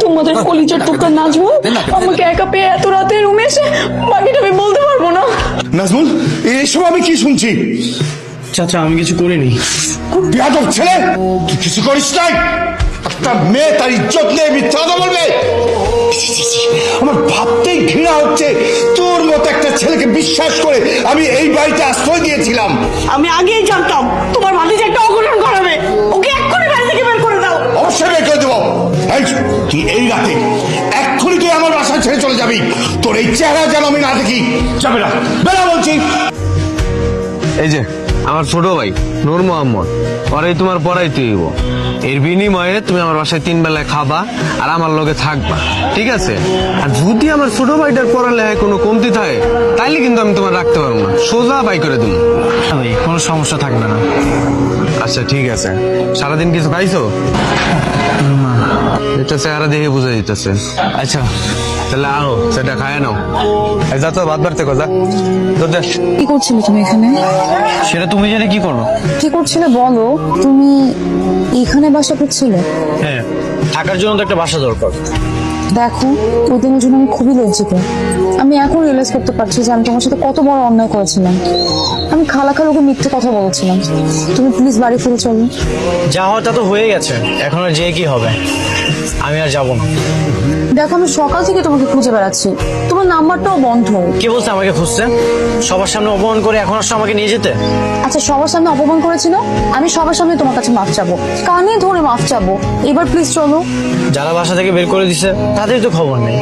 তোমাদের কলিজার টুকরা নাজমুল আমাকে একা পেয়ে এত রাতে রুমে এসে বাকিটা আমি বলতে পারবো না। নাজমুল, এসব আমি কি শুনছি? চাচা আমি কিছু করিনি। বেয়াদব ছেলে, তুই কিছু করিস নাই? একটা মেয়ে তার ইজ্জত নিয়ে মিথ্যা কথা বলবে? আমার ভাবতেই ঘৃণা হচ্ছে, তোর মতো একটা ছেলেকে বিশ্বাস করে আমি এই বাড়িতে আশ্রয় দিয়েছিলাম। আমি আগেই জানতাম তোমার ভাতিজা একটা অঘটন করাবে। ওকে এক্ষুনি বাড়ি থেকে বের করে দাও। অবশ্যই বের করে দেবো। এই, তুই এই রাতে এক্ষুনি তুই আমার বাসা ছেড়ে চলে যাবি। তোর এই চেহারা যেন আমি না দেখি। যাবে না, বেড়া বলছি। এই যে আমার ছোট ভাই নূর মোহাম্মদ, পরেই তোমার পড়াইতে হইব। এর বিনিময়ে তুমি আমার বাসায় 3 বেলায় খাবা আর আমার লগে থাকবা, ঠিক আছে? আর যদি আমার ছোট ভাইটার পড়ালেখায় কোনো কমতি থাকে তাইলে কিন্তু আমি তোমার রাখতে পারবো না, সোজা বাই করে দেবো। ভাই কোনো সমস্যা থাকবে না। আচ্ছা ঠিক আছে। সারাদিন কিছু খাইছো? এটা চেহারা দেখে বোঝা দিতেছে। আচ্ছা তাহলে আনো, সেটা খায় নাও। যা তো ভাত বাড়তে কথা। কি করছিলে তুমি এখানে? সেটা তুমি জানে কি করো? কি করছিলে বলো। তুমি এখানে বাসা করছিলে? হ্যাঁ, থাকার জন্য তো একটা বাসা দরকার। দেখো, ওই দিনের জন্য আমি খুবই লজ্জিত। আমি এখন রিয়েলাইজ করতে পারছি যে আমি তোমার সাথে কত বড় অন্যায় করেছিলাম। আমি খালাকে মিথ্যে কথা বলেছিলাম। তুমি প্লিজ বাড়ি ফিরে চলো। যা হওয়ার তা তো হয়ে গেছে, এখন আর যে কি হবে। আমি আর যাবো না। দেখো, আমি সকাল থেকে তোমাকে খুঁজে বেড়াচ্ছি, তোমার নাম্বারটাও বন্ধ। কে বলছে আমাকে খুঁজছে? সবার সামনে অপমান করে এখন আসছো আমাকে নিয়ে যেতে? আচ্ছা, সবার সামনে অপমান করেছিল, আমি সবার সামনে তোমার কাছে মাফ চাবো, কানে ধরে মাফ চাবো। এবার প্লিজ চলো। যারা বাসা থেকে বের করে দিছে তাদের তো খবর নেই,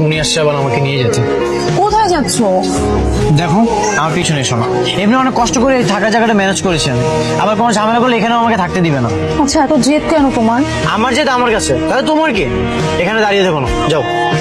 উনি আসছে আবার আমাকে নিয়ে যেতে। কোথায় যাচ্ছো? দেখো আমার পিছনে এসো না। এমনি অনেক কষ্ট করে এই থাকার জায়গাটা ম্যানেজ করেছেন, আবার কোনো ঝামেলা করলে এখানেও আমাকে থাকতে দিবে না। আচ্ছা, এত জেদ কেন তোমার? আমার যেটা আমার কাছে, তাহলে তোমার কি? এখানে দাঁড়িয়ে দেখো না, যাও।